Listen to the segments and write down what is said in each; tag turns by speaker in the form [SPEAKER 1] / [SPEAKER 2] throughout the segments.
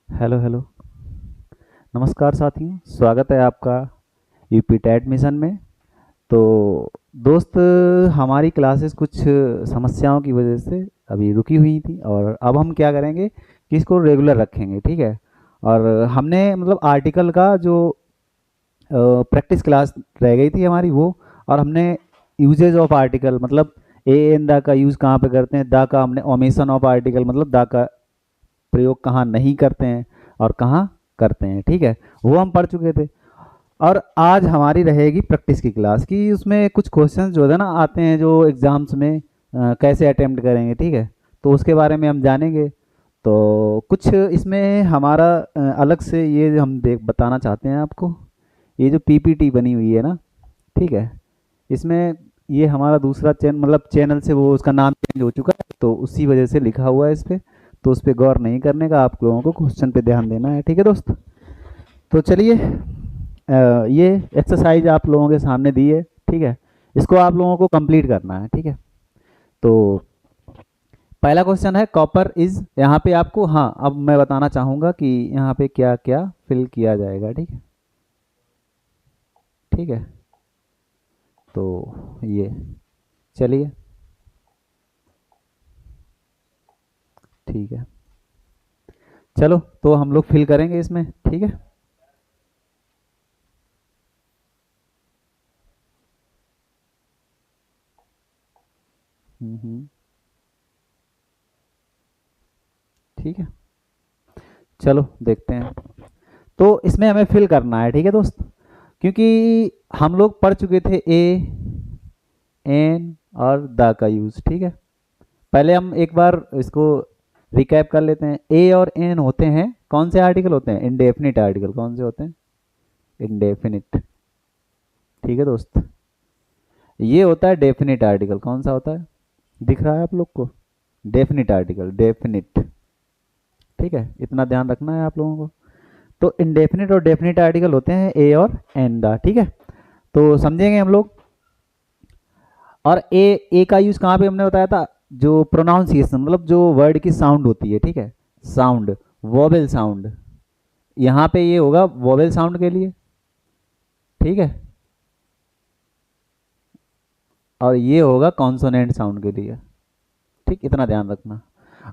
[SPEAKER 1] Hello hello. नमस्कार साथियों, स्वागत है आपका यूपी टेट मिशन में। तो दोस्त, हमारी क्लासेस कुछ समस्याओं की वजह से अभी रुकी हुई थी और अब हम क्या करेंगे कि इसको रेगुलर रखेंगे, ठीक है। और हमने मतलब आर्टिकल का जो प्रैक्टिस क्लास रह गई थी हमारी वो, और हमने यूजेज ऑफ आर्टिकल मतलब ए एन दा का यूज़ कहाँ पे करते हैं, दा का हमने ओमिशन ऑफ आर्टिकल मतलब दा का प्रयोग कहाँ नहीं करते हैं और कहाँ करते हैं, ठीक है। वो हम पढ़ चुके थे। और आज हमारी रहेगी प्रैक्टिस की क्लास की, उसमें कुछ क्वेश्चंस जो है ना आते हैं जो एग्जाम्स में कैसे अटेम्प्ट करेंगे, ठीक है। तो उसके बारे में हम जानेंगे। तो कुछ इसमें हमारा अलग से ये हम देख बताना चाहते हैं आपको। ये जो पीपीटी बनी हुई है ना, ठीक है, इसमें ये हमारा दूसरा चैनल मतलब चैनल से वो उसका नाम चेंज हो चुका है, तो उसी वजह से लिखा हुआ है इस पे। तो उस पर गौर नहीं करने का, आप लोगों को क्वेश्चन पे ध्यान देना है, ठीक है दोस्त। तो चलिए, ये एक्सरसाइज आप लोगों के सामने दी है, ठीक है। इसको आप लोगों को कंप्लीट करना है, ठीक है। तो पहला क्वेश्चन है कॉपर इज, यहाँ पे आपको, हाँ अब मैं बताना चाहूँगा कि यहाँ पे क्या क्या फिल किया जाएगा, ठीक है। ठीक है, तो ये चलिए, ठीक है। चलो तो हम लोग फिल करेंगे इसमें, ठीक है। हम्म। ठीक है, चलो देखते हैं। तो इसमें हमें फिल करना है, ठीक है दोस्त। क्योंकि हम लोग पढ़ चुके थे ए एन और द का यूज, ठीक है। पहले हम एक बार इसको रिकैप कर लेते हैं। ए और एन होते हैं कौन से आर्टिकल होते हैं? Indefinite article. कौन से होते हैं? इंडेफिनिट, ठीक है दोस्त। ये होता है डेफिनिट आर्टिकल। कौन सा होता है? दिख रहा है आप लोग को? डेफिनिट आर्टिकल, डेफिनिट, ठीक है। इतना ध्यान रखना है आप लोगों को। तो इंडेफिनिट और डेफिनिट आर्टिकल होते हैं ए और एन द, ठीक है। तो समझेंगे हम लोग। और ए का यूज कहाँ पे हमने बताया था? जो प्रोनाउंसिएशन मतलब जो वर्ड की साउंड होती है, ठीक है। साउंड, वोवेल साउंड, यहाँ पे ये होगा वोवेल साउंड के लिए, ठीक है। और ये होगा कॉन्सोनेंट साउंड के लिए, ठीक। इतना ध्यान रखना।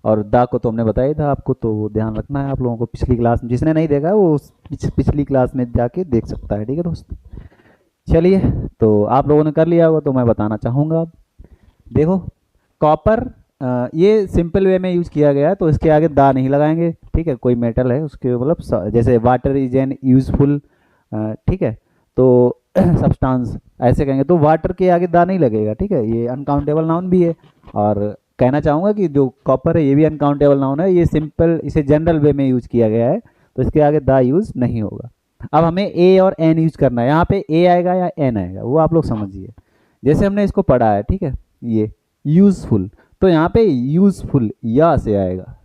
[SPEAKER 1] और दा को तो हमने बताया ही था आपको, तो वो ध्यान रखना है आप लोगों को। पिछली क्लास में जिसने नहीं देखा है वो पिछली क्लास में जाके देख सकता है, ठीक है दोस्त। चलिए, तो आप लोगों ने कर लिया होगा तो मैं बताना चाहूँगा अब। देखो, कॉपर ये सिंपल वे में यूज किया गया है, तो इसके आगे दा नहीं लगाएंगे, ठीक है। कोई मेटल है उसके मतलब जैसे वाटर इज एन यूजफुल, ठीक है। तो सब्सटेंस ऐसे कहेंगे तो वाटर के आगे दा नहीं लगेगा, ठीक है। ये अनकाउंटेबल नाउन भी है। और कहना चाहूँगा कि जो कॉपर है ये भी अनकाउंटेबल नाउन है। ये सिंपल, इसे जनरल वे में यूज किया गया है, तो इसके आगे दा यूज नहीं होगा। अब हमें ए और एन यूज करना है। यहाँ पे ए आएगा या एन आएगा वो आप लोग समझिए, जैसे हमने इसको पढ़ा है, ठीक है। ये यूजफुल, तो यहाँ पे यूजफुल या से आएगा।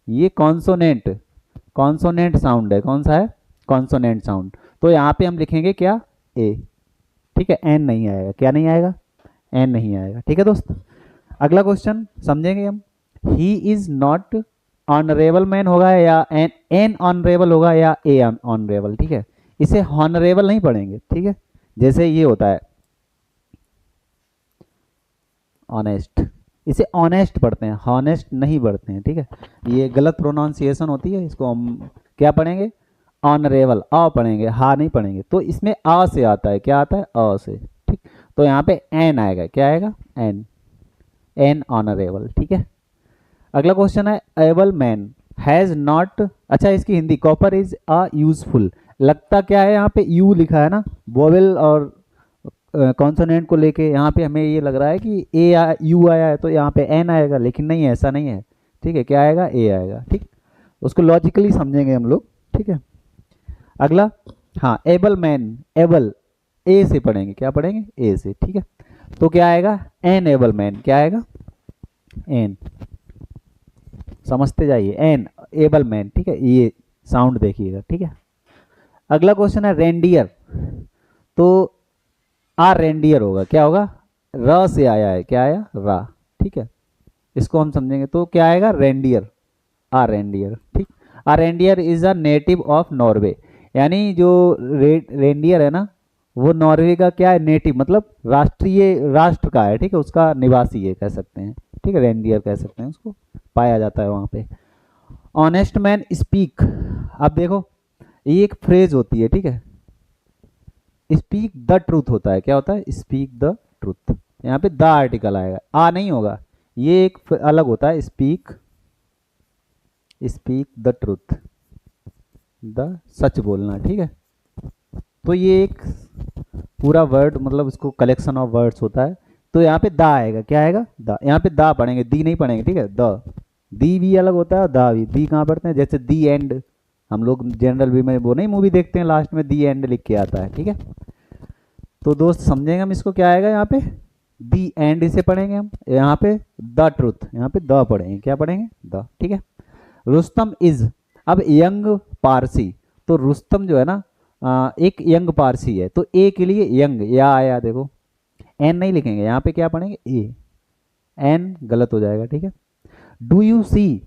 [SPEAKER 1] ये कॉन्सोनेंट, कॉन्सोनेंट साउंड है। कौन सा है? Consonant sound. तो यहाँ पे हम लिखेंगे क्या? ए, ठीक है। एन नहीं आएगा। क्या नहीं आएगा? एन नहीं आएगा, ठीक है दोस्त। अगला क्वेश्चन समझेंगे हम। He is not honourable man होगा या एन ऑनरेबल होगा या ए ऑनरेबल, ठीक है। इसे हॉनरेबल नहीं पढ़ेंगे, ठीक है। जैसे ये होता है ऑनेस्ट, इसे ऑनेस्ट पढ़ते हैं, हॉनेस्ट नहीं पढ़ते हैं, ठीक है। ये गलत प्रोनाउंसिएशन होती है, इसको हम क्या पढ़ेंगे? ऑनरेबल, आ पढ़ेंगे, हा नहीं पढ़ेंगे। तो इसमें आ से आता है, क्या आता है? अ से, ठीक। तो यहाँ पे एन आएगा। क्या आएगा? एन, एन ऑनरेबल, ठीक है। अगला क्वेश्चन है एबल मैन हैज नॉट, अच्छा इसकी Hindi, copper is a useful. लगता क्या है यहाँ पे? यू लिखा है ना, वोवेल और कॉन्सोनेंट को लेके। यहाँ पे हमें ये लग रहा है कि ए यू आया है तो यहाँ पे एन आएगा, लेकिन नहीं है, ऐसा नहीं है, ठीक है। क्या आएगा? ए आएगा, ठीक। उसको लॉजिकली समझेंगे हम लोग, ठीक है। अगला, हाँ एबल मैन, एबल ए से पढ़ेंगे। क्या पढ़ेंगे? ए से, ठीक है। तो क्या आएगा? An able man. क्या आएगा? एन, समझते जाइए, एन एबल मैन, ठीक है। ये साउंड देखिएगा, ठीक है। अगला क्वेश्चन है रेंडियर। तो आ रेंडियर होगा। क्या होगा? र से आया है। क्या आया? रा, ठीक है। इसको हम समझेंगे तो क्या आएगा? रेंडियर, आ रेंडियर, ठीक। A reindeer is a native of Norway, यानी जो रेंडियर है ना, वो नॉर्वे का क्या है, नेटिव मतलब राष्ट्रीय राष्ट्र का है, ठीक है, उसका निवासी है कह सकते हैं, ठीक है, रेंडियर कह सकते हैं उसको, पाया जाता है वहाँ पे। ऑनेस्ट मैन स्पीक, अब देखो ये एक फ्रेज होती है, ठीक है, स्पीक द ट्रूथ होता है, क्या होता है, स्पीक द ट्रूथ, यहाँ पे द आर्टिकल आएगा, आ नहीं होगा, ये एक अलग होता है, speak, speak the truth, the such बोलना, ठीक है। तो ये एक पूरा वर्ड मतलब उसको कलेक्शन ऑफ वर्ड्स होता है। तो यहाँ पे दा आएगा, क्या आएगा, दा, यहाँ पे दा पढ़ेंगे, दी नहीं पढ़ेंगे, ठीक है, द, दी भी अलग होता है और दा भी, दी कहाँ पढ़ते हैं, जैसे दी एंड, हम लोग जनरल भी में वो नहीं मूवी देखते हैं, लास्ट में दी एंड लिख के आता है, ठीक है। तो दोस्त समझेंगे हम इसको, क्या आएगा यहाँ पे, दी एंड इसे पढ़ेंगे हम, यहाँ पे द ट्रुथ, यहाँ पे द पढ़ेंगे, क्या पढ़ेंगे, द, ठीक है। रुस्तम इज, अब यंग पारसी, तो रुस्तम जो है ना एक यंग पारसी है, तो ए के लिए यंग या आया, देखो एन नहीं लिखेंगे, यहाँ पे क्या पढ़ेंगे, ए, एन गलत हो जाएगा, ठीक है। Do you see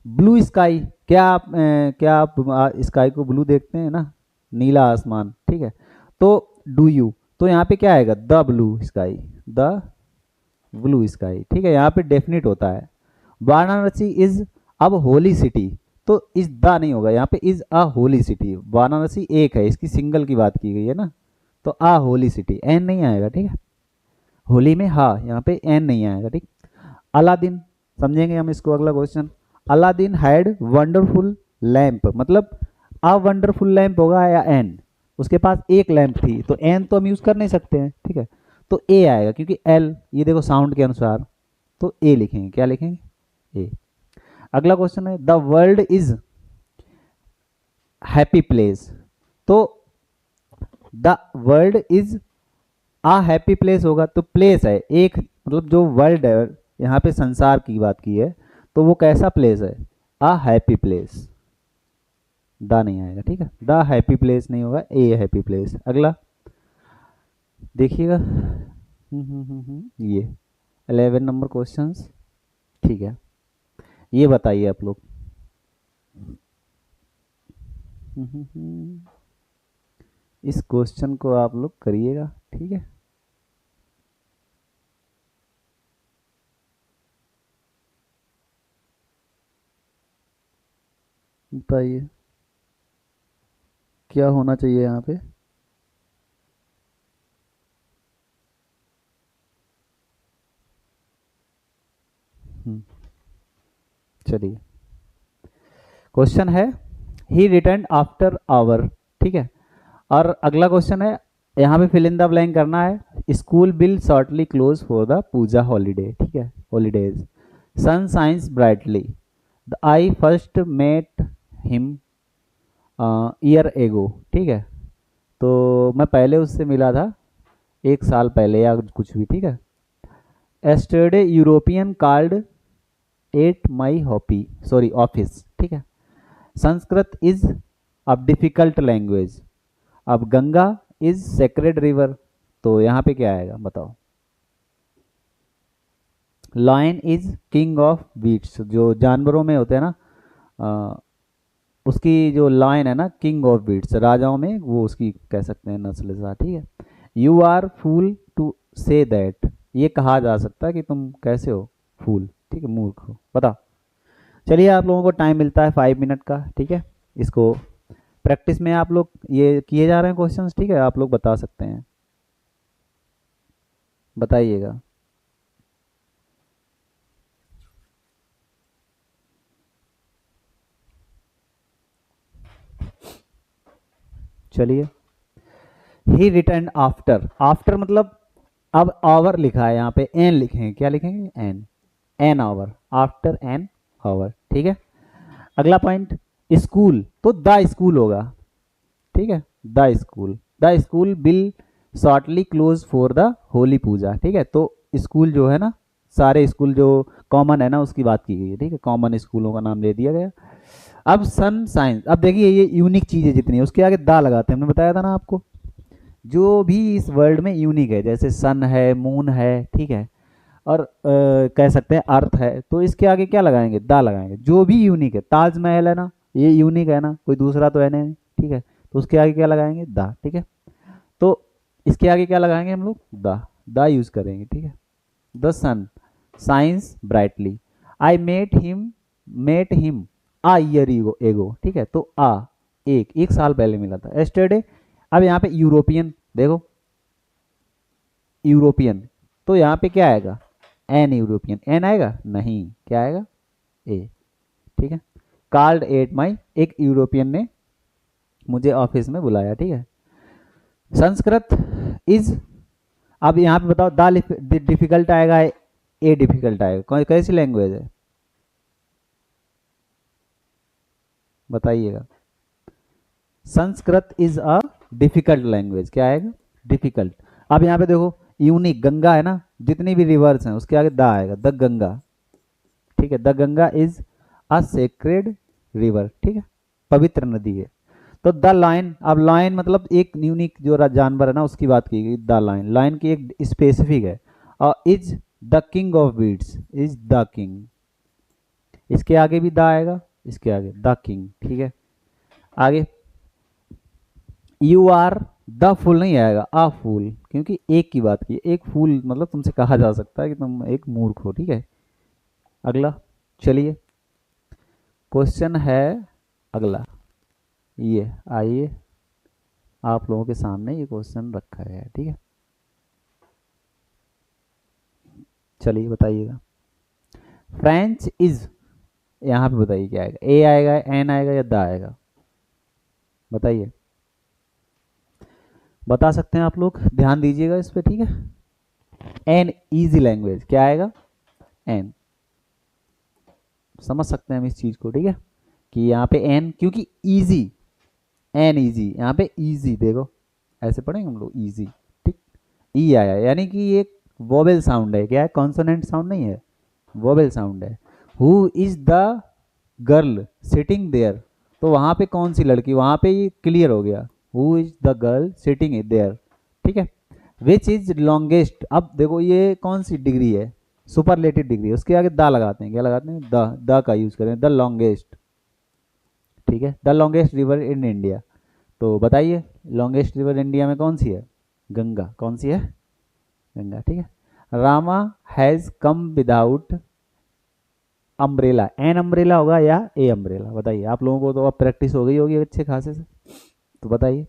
[SPEAKER 1] blue sky, क्या आप स्काई को ब्लू देखते हैं ना, नीला आसमान, ठीक है। तो डू यू, तो यहाँ पे क्या आएगा, the blue sky, the blue sky, ठीक है, यहाँ पे डेफिनेट होता है। वाराणसी इज अब होली सिटी, तो इज द नहीं होगा, यहाँ पे is a holy city, Varanasi एक है, इसकी सिंगल की बात की गई है ना, तो आ होली सिटी, एन नहीं आएगा, ठीक है, होली में हा, यहाँ पे एन नहीं आएगा, ठीक। अलादीन, समझेंगे हम इसको, अगला question, Aladdin had wonderful lamp, मतलब अ वंडरफुल लैंप होगा या एन, उसके पास एक लैंप थी, तो एन तो हम यूज कर नहीं सकते हैं, ठीक है, तो ए आएगा, क्योंकि एल ये देखो साउंड के अनुसार, तो ए लिखेंगे, क्या लिखेंगे, ए। अगला क्वेश्चन है, the world is happy place, तो the world is a happy place होगा, तो प्लेस है एक, मतलब जो वर्ल्ड है, यहाँ पे संसार की बात की है, तो वो कैसा प्लेस है, आ हैप्पी प्लेस, द नहीं आएगा, ठीक है, द हैप्पी प्लेस नहीं होगा, ए हैप्पी प्लेस। अगला देखिएगा, ये 11 नंबर क्वेश्चंस, ठीक है, ये बताइए आप लोग, इस क्वेश्चन को आप लोग करिएगा, ठीक है। बताइए क्या होना चाहिए यहाँ पे, चलिए क्वेश्चन है, ही रिटर्न आफ्टर आवर, ठीक है, और अगला क्वेश्चन है, यहाँ पे फिल इन द ब्लैंक करना है, school will shortly close for the puja holiday, ठीक है, holidays, sun shines brightly, the I first met him year ago, ठीक है, तो मैं पहले उससे मिला था एक साल पहले या कुछ भी, ठीक है। Yesterday European card at my Hoppy sorry office, ठीक है। संस्कृत इज अब डिफिकल्ट लैंग्वेज, अब गंगा इज सेक्रेड रिवर, तो यहाँ पे क्या आएगा बताओ, lion is king of beasts, जो जानवरों में होते हैं ना, उसकी जो लायन है ना, किंग ऑफ बीट्स, राजाओं में वो उसकी कह सकते हैं नस्ल सा, ठीक है। You are fool to say that, ये कहा जा सकता है कि तुम कैसे हो, फूल, ठीक है, मूर्ख हो, बताओ। चलिए आप लोगों को टाइम मिलता है 5 मिनट का, ठीक है, इसको प्रैक्टिस में आप लोग ये किए जा रहे हैं क्वेश्चंस, ठीक है, आप लोग बता सकते हैं, बताइएगा। चलिए, ही रिटर्न आफ्टर, आफ्टर मतलब अब आवर लिखा है, यहाँ पे एन लिखेंगे, क्या लिखेंगे, an, an hour, after an hour, ठीक है। अगला पॉइंट, स्कूल, तो द स्कूल होगा, ठीक है, the school will shortly close for the Holi puja, ठीक है, तो स्कूल जो है ना, सारे स्कूल जो कॉमन है ना उसकी बात की गई है, ठीक है, कॉमन स्कूलों का नाम ले दिया गया। अब सन साइंस, अब देखिए ये यूनिक चीज़ें जितनी है उसके आगे दा लगाते हैं, हमने बताया था ना आपको, जो भी इस वर्ल्ड में यूनिक है, जैसे सन है, मून है, ठीक है, और कह सकते हैं अर्थ है, तो इसके आगे क्या लगाएंगे, दा लगाएंगे। जो भी यूनिक है, ताजमहल है ना, ये यूनिक है ना, कोई दूसरा तो है नहीं, ठीक है, तो उसके आगे क्या लगाएंगे, दा, ठीक है। तो इसके आगे क्या लगाएंगे हम लोग, दा यूज करेंगे, ठीक है। The sun shines brightly, I met him a year ago, ठीक है, तो आ एक साल पहले मिला था, एस्टरडे। अब यहाँ पे यूरोपियन देखो, यूरोपियन, तो यहाँ पे क्या आएगा, एन यूरोपियन, एन आएगा नहीं, क्या आएगा, ए, ठीक है। कार्ड एट माई, एक यूरोपियन ने मुझे ऑफिस में बुलाया, ठीक है। संस्कृत इज, अब यहाँ पे बताओ, द डिफिकल्ट आएगा, ए डिफिकल्ट आएगा, कैसी लैंग्वेज है बताइएगा। Sanskrit is a difficult language, क्या आएगा, डिफिकल्ट। अब यहाँ पे देखो, यूनिक गंगा है ना, जितनी भी रिवर्स हैं उसके आगे द आएगा, द गंगा, ठीक है। The Ganga is a sacred river, ठीक है, पवित्र नदी है। तो द लायन, अब लायन मतलब एक यूनिक जो जानवर है ना, उसकी बात की गई, द लायन, लायन की एक स्पेसिफिक है। और is the king of beads, is the king, इसके आगे भी द आएगा, इसके आगे द किंग, ठीक है। आगे यू आर द फूल नहीं आएगा, आ फूल, क्योंकि एक की बात की, एक फूल मतलब तुमसे कहा जा सकता है कि तुम एक मूर्ख हो, ठीक है। अगला, चलिए क्वेश्चन है अगला, ये आइए आप लोगों के सामने ये क्वेश्चन रखा गया है, ठीक है। चलिए बताइएगा, फ्रेंच इज, यहाँ पे बताइए क्या आएगा, ए आएगा, एन आएगा या द आएगा, बताइए, बता सकते हैं आप लोग, ध्यान दीजिएगा इस पे, ठीक है। एन इजी लैंग्वेज, क्या आएगा, एन, समझ सकते हैं हम इस चीज को, ठीक है, कि यहाँ पे एन क्योंकि इजी, एन इजी, यहाँ पे इजी देखो, ऐसे पढ़ेंगे हम लोग, इजी, ठीक। ई आया, यानी कि ये वोवेल साउंड है, क्या है, कॉन्सोनेंट साउंड नहीं है, वोवेल साउंड है। Who is the girl sitting there, तो वहां पे कौन सी लड़की, वहां पे ये क्लियर हो गया, who is the girl sitting there, ठीक है। विच इज लॉन्गेस्ट, अब देखो ये कौन सी डिग्री है, सुपरलेटिव डिग्री, उसके आगे द लगाते हैं, क्या लगाते हैं, द का यूज करें, द लॉन्गेस्ट, ठीक है। The longest river in India, तो बताइए लॉन्गेस्ट रिवर इंडिया में कौन सी है, गंगा, कौन सी है, गंगा, ठीक है। Rama has come without umbrella, an umbrella होगा या ए अम्ब्रेला, बताइए, आप लोगों को तो अब प्रैक्टिस हो गई होगी अच्छे खासे से, तो बताइए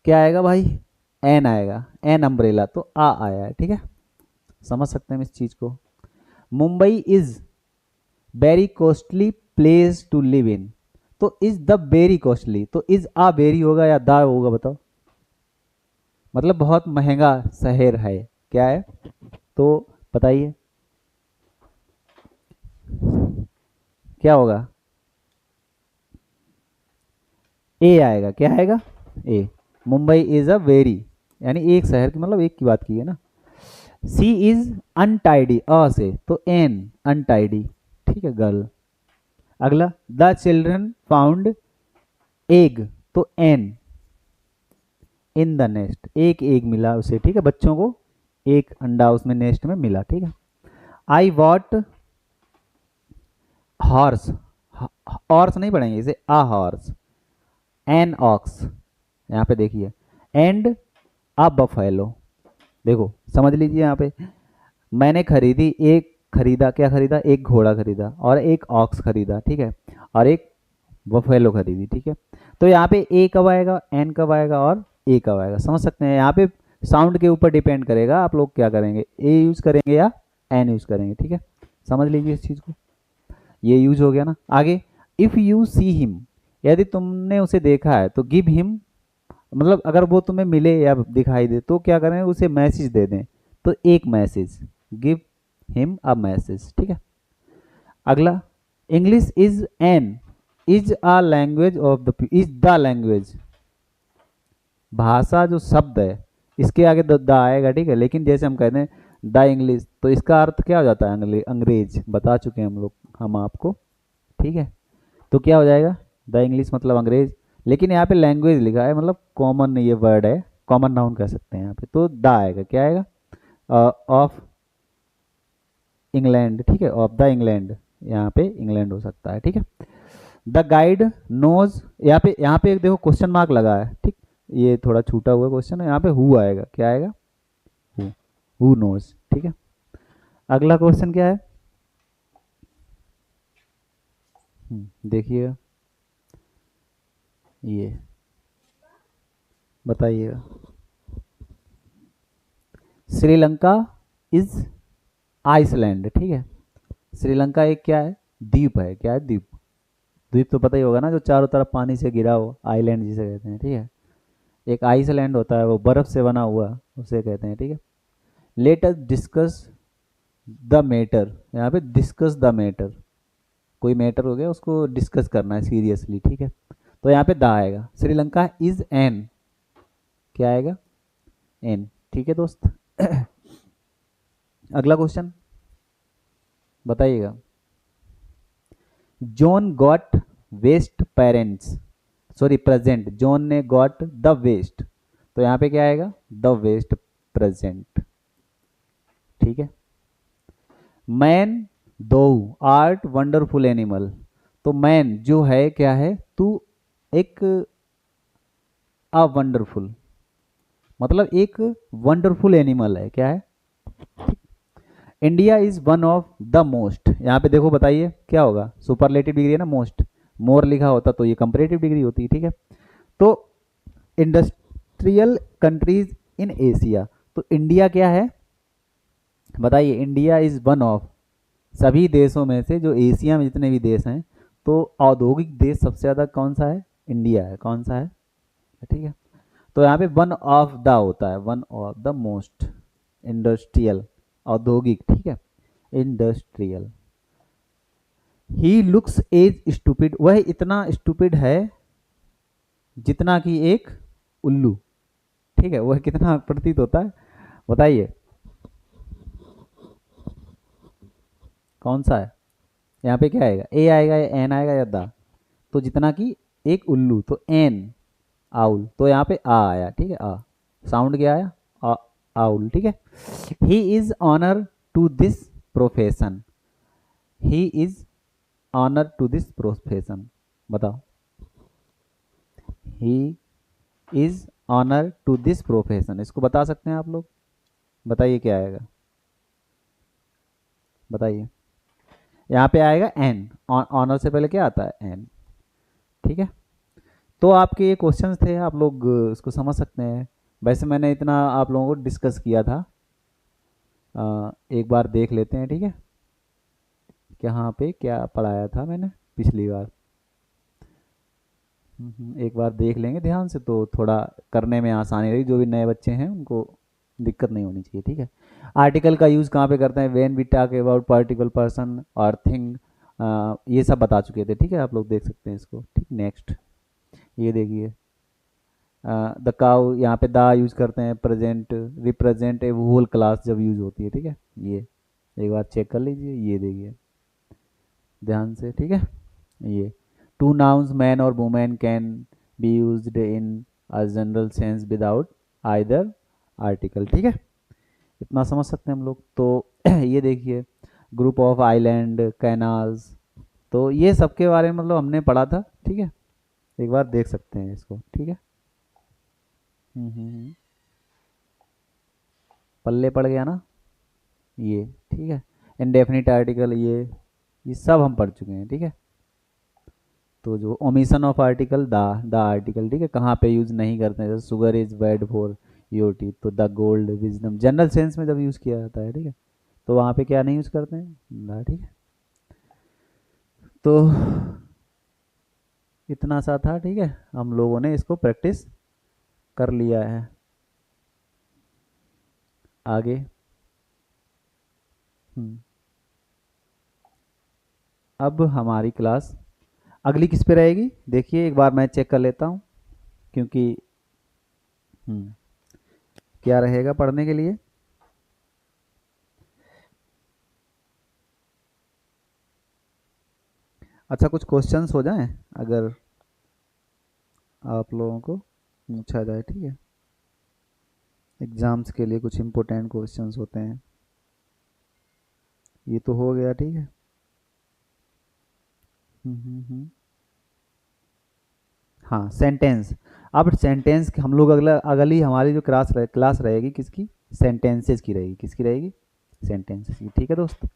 [SPEAKER 1] क्या आएगा भाई, एन आएगा, एन अम्ब्रेला, तो आ आया है, ठीक है, समझ सकते हैं इस चीज को। Mumbai is very costly place to live in, तो इज द वेरी कॉस्टली, तो इज आ वेरी होगा या दा होगा, बताओ, मतलब बहुत महंगा शहर है, क्या है, तो बताइए क्या होगा, ए आएगा, क्या आएगा, ए। मुंबई इज अ वेरी, यानी एक शहर की, मतलब एक की बात की है ना। सी इज अनटाइडी, अ से, तो एन अनटाइडी, ठीक है, गर्ल। अगला, द चिल्ड्रन फाउंड एग, तो एन इन द नेस्ट, एक एग मिला उसे, ठीक है, बच्चों को एक अंडा उसमें नेस्ट में मिला, ठीक है। आई वॉट हॉर्स, हॉर्स नहीं पढ़ेंगे इसे, आ हॉर्स, एन ऑक्स, यहाँ पे देखिए, एंड अ बफेलो, देखो समझ लीजिए यहाँ पे, मैंने खरीदी एक, खरीदा क्या खरीदा, एक घोड़ा खरीदा और एक ऑक्स खरीदा, ठीक है, और एक बफेलो खरीदी, ठीक है। तो यहाँ पे ए कब आएगा, एन कब आएगा और ए कब आएगा, समझ सकते हैं, यहाँ पे साउंड के ऊपर डिपेंड करेगा आप लोग क्या करेंगे, ए यूज करेंगे या एन यूज करेंगे, ठीक है, समझ लीजिए इस चीज को, ये यूज हो गया ना। आगे, इफ यू सी हिम, यदि तुमने उसे देखा है तो गिव हिम, मतलब अगर वो तुम्हें मिले या दिखाई दे तो क्या करें, उसे मैसेज दे दें, तो एक message, give him a message, ठीक है। अगला, English is an, is a language of the, is the language, भाषा जो शब्द है इसके आगे द आएगा, ठीक है, लेकिन जैसे हम कहते हैं द इंग्लिश, तो इसका अर्थ क्या हो जाता है, अंग्रेज, बता चुके हैं हम लोग, हम आपको, ठीक है। तो क्या हो जाएगा, द इंग्लिश मतलब अंग्रेज, लेकिन यहाँ पे लैंग्वेज लिखा है, मतलब कॉमन ये वर्ड है, कॉमन नाउन कह सकते हैं यहाँ पे, तो द आएगा, क्या आएगा, ऑफ इंग्लैंड, ठीक है, ऑफ द इंग्लैंड, यहाँ पे इंग्लैंड हो सकता है, ठीक है। द गाइड नोज, यहाँ पे एक देखो क्वेश्चन मार्क लगा है, ठीक, ये थोड़ा छूटा हुआ क्वेश्चन है, यहाँ पे हु आएगा, क्या आएगा, हु नोज, ठीक है। अगला क्वेश्चन क्या है, देखिएगा, ये बताइएगा। श्रीलंका इज आइसलैंड, ठीक है। श्रीलंका एक क्या है, द्वीप है, क्या है, द्वीप। द्वीप तो पता ही होगा ना, जो चारों तरफ पानी से घिरा हो, आइलैंड जिसे कहते हैं, ठीक है। एक आइसलैंड होता है, वो बर्फ से बना हुआ, उसे कहते हैं, ठीक है। Let us discuss the matter, यहाँ पे डिस्कस द मैटर, कोई मैटर हो गया, उसको डिस्कस करना है सीरियसली, ठीक है। तो यहाँ पे द आएगा, श्रीलंका इज एन, क्या आएगा, एन, ठीक है दोस्त। अगला क्वेश्चन बताइएगा। John got best parents, sorry present, John ने गॉट द वेस्ट, तो यहाँ पे क्या आएगा, द वेस्ट प्रेजेंट, ठीक है। मैन दो आर्ट वंडरफुल एनिमल, तो मैन जो है क्या है, तू एक अ वंडरफुल, मतलब एक वंडरफुल एनिमल है, क्या है। India is one of the most, यहाँ पे देखो बताइए क्या होगा, सुपरलेटिव डिग्री है ना, मोस्ट, मोर लिखा होता तो ये कंपैरेटिव डिग्री होती, ठीक है। तो इंडस्ट्रियल कंट्रीज इन एशिया, तो इंडिया क्या है, बताइए। इंडिया इज वन ऑफ, सभी देशों में से, जो एशिया में जितने भी देश हैं, तो औद्योगिक देश सबसे ज़्यादा कौन सा है, इंडिया है, कौन सा है, ठीक है। तो यहाँ पे वन ऑफ द होता है, one of the most, industrial, औद्योगिक, ठीक है, industrial. He looks as stupid, वह इतना स्टूपिड है जितना कि एक उल्लू, ठीक है, वह कितना प्रतीत होता है, बताइए कौन सा है। यहाँ पे क्या आएगा, ए आएगा या एन आएगा या दा, तो जितना कि एक उल्लू, तो एन, आउल, तो यहाँ पे आ आया, ठीक है, आ साउंड क्या आया, आ, आउल, ठीक है। He is honour to this profession, he is honour to this profession, बताओ। He is honour to this profession, इसको बता सकते हैं आप लोग, बताइए क्या आएगा, बताइए। यहाँ पे आएगा एन, ऑनर से पहले क्या आता है, एन, ठीक है। तो आपके ये क्वेश्चंस थे, आप लोग इसको समझ सकते हैं। वैसे मैंने इतना आप लोगों को डिस्कस किया था, एक बार देख लेते हैं, ठीक है, यहाँ पे क्या पढ़ाया था मैंने पिछली बार। एक बार देख लेंगे ध्यान से, तो थोड़ा करने में आसानी रहेगी, जो भी नए बच्चे हैं उनको दिक्कत नहीं होनी चाहिए, ठीक है। आर्टिकल का यूज़ कहाँ पे करते हैं, when we talk about particle, person और थिंग, ये सब बता चुके थे, ठीक है, आप लोग देख सकते हैं इसको, ठीक। नेक्स्ट ये देखिए, द काउ, यहाँ पे दा यूज करते हैं, present, represent a whole class जब यूज होती है, ठीक है। ये एक बार चेक कर लीजिए, ये देखिए ध्यान से, ठीक है। ये टू नाउन्स मैन और women can be used in a general sense without either article, ठीक है। इतना समझ सकते हैं हम लोग। तो ये देखिए, ग्रुप ऑफ आइलैंड, कैनाल्स, तो ये सब के बारे में मतलब हमने पढ़ा था, ठीक है, एक बार देख सकते हैं इसको, ठीक है। पल्ले पड़ गया ना, ये ठीक है। इंडेफिनिट आर्टिकल, ये सब हम पढ़ चुके हैं, ठीक है। तो जो omission of article, the article, ठीक है, कहाँ पे यूज नहीं करते हैं, जैसे sugar is bad for your teeth, तो the gold wisdom general sense में जब यूज किया जाता है, ठीक है, तो वहाँ पे क्या नहीं यूज करते हैं, द, ठीक है। तो इतना सा था, ठीक है, हम लोगों ने इसको प्रैक्टिस कर लिया है। आगे, हम्म, अब हमारी क्लास अगली किस पे रहेगी, देखिए एक बार मैं चेक कर लेता हूँ, क्योंकि हम्म, क्या रहेगा पढ़ने के लिए। अच्छा, कुछ क्वेश्चंस हो जाएं, अगर आप लोगों को पूछा जाए, ठीक है, एग्जाम्स के लिए कुछ इंपॉर्टेंट क्वेश्चंस होते हैं, ये तो हो गया, ठीक है। हाँ, सेंटेंस। अब सेंटेंस हम लोग अगली हमारी जो क्लास रहेगी किसकी? सेंटेंसेस की रहेगी। किसकी रहेगी? सेंटेंसेस की, ठीक है दोस्त।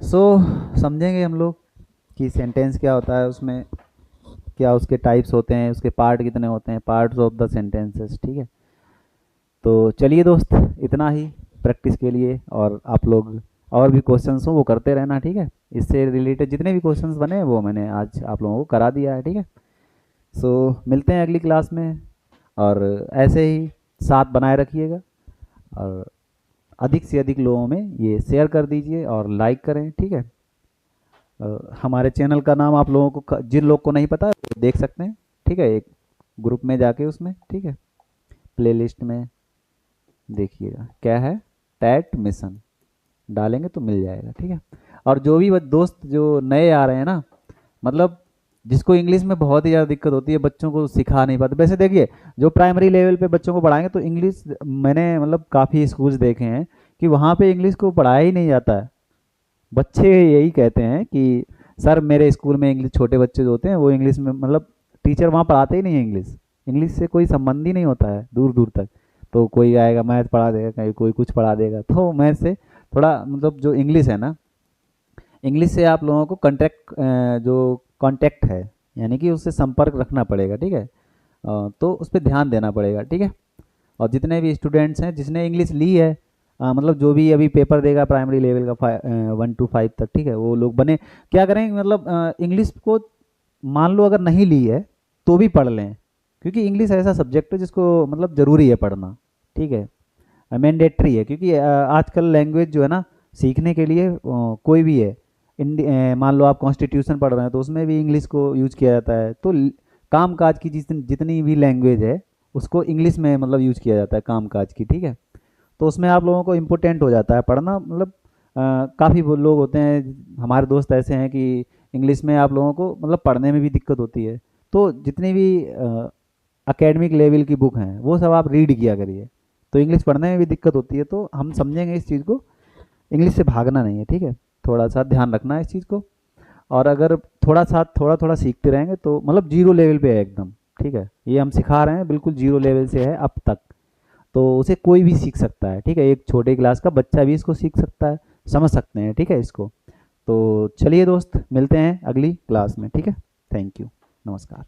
[SPEAKER 1] सो समझेंगे हम लोग कि सेंटेंस क्या होता है, उसमें क्या उसके टाइप्स होते हैं, उसके पार्ट कितने होते हैं, पार्ट्स ऑफ द सेंटेंसेस, ठीक है। तो चलिए दोस्त, इतना ही प्रैक्टिस के लिए। और आप लोग और भी क्वेश्चंस हो वो करते रहना, ठीक है। इससे रिलेटेड जितने भी क्वेश्चंस बने वो मैंने आज आप लोगों को करा दिया है, ठीक है। सो मिलते हैं अगली क्लास में। और ऐसे ही साथ बनाए रखिएगा, और अधिक से अधिक लोगों में ये शेयर कर दीजिए और लाइक करें, ठीक है। हमारे चैनल का नाम आप लोगों को जिन लोग को नहीं पता वो देख सकते हैं, ठीक है, एक ग्रुप में जाके उसमें, ठीक है, प्लेलिस्ट में देखिएगा क्या है, टैट मिशन डालेंगे तो मिल जाएगा, ठीक है। और जो भी दोस्त जो नए आ रहे हैं ना, मतलब जिसको इंग्लिश में बहुत ही ज़्यादा दिक्कत होती है, बच्चों को सिखा नहीं पाते। वैसे देखिए, जो प्राइमरी लेवल पे बच्चों को पढ़ाएंगे तो इंग्लिश, मैंने मतलब काफ़ी स्कूल्स देखे हैं कि वहाँ पे इंग्लिश को पढ़ाया ही नहीं जाता है। बच्चे यही कहते हैं कि सर मेरे स्कूल में इंग्लिश, छोटे बच्चे जो होते हैं वो इंग्लिश में, मतलब टीचर वहाँ पढ़ाते ही नहीं है इंग्लिश। इंग्लिश से कोई संबंध ही नहीं होता है दूर दूर तक। तो कोई आएगा मैथ पढ़ा देगा, कहीं कोई कुछ पढ़ा देगा, तो मैथ से थोड़ा मतलब जो इंग्लिश है ना, इंग्लिश से आप लोगों को कॉन्टैक्ट, जो कॉन्टैक्ट है, यानी कि उससे संपर्क रखना पड़ेगा, ठीक है। तो उस पर ध्यान देना पड़ेगा, ठीक है। और जितने भी स्टूडेंट्स हैं जिसने इंग्लिश ली है, मतलब जो भी अभी पेपर देगा प्राइमरी लेवल का 1 to 5 तक, ठीक है, वो लोग बने क्या करें, मतलब इंग्लिश को मान लो अगर नहीं ली है तो भी पढ़ लें, क्योंकि इंग्लिश ऐसा सब्जेक्ट है जिसको मतलब ज़रूरी है पढ़ना, ठीक है, मैंडेटरी है। क्योंकि आजकल लैंग्वेज जो है ना, सीखने के लिए कोई भी है, मान लो आप कॉन्स्टिट्यूशन पढ़ रहे हैं तो उसमें भी इंग्लिश को यूज किया जाता है। तो काम काज की जितनी भी लैंग्वेज है उसको इंग्लिश में मतलब यूज किया जाता है काम काज की, ठीक है। तो उसमें आप लोगों को इम्पोर्टेंट हो जाता है पढ़ना, मतलब काफ़ी लोग होते हैं हमारे दोस्त ऐसे हैं कि इंग्लिश में आप लोगों को मतलब पढ़ने में भी दिक्कत होती है। तो जितनी भी एकेडमिक लेवल की बुक हैं वो सब आप रीड किया करिए। तो इंग्लिश पढ़ने में भी दिक्कत होती है, तो हम समझेंगे इस चीज़ को। इंग्लिश से भागना नहीं है, ठीक है, थोड़ा सा ध्यान रखना है इस चीज़ को। और अगर थोड़ा थोड़ा सीखते रहेंगे तो मतलब जीरो लेवल पे है एकदम, ठीक है, ये हम सिखा रहे हैं बिल्कुल जीरो लेवल से है अब तक। तो उसे कोई भी सीख सकता है, ठीक है, एक छोटे क्लास का बच्चा भी इसको सीख सकता है, समझ सकते हैं, ठीक है इसको। तो चलिए दोस्त, मिलते हैं अगली क्लास में, ठीक है। Thank you. नमस्कार।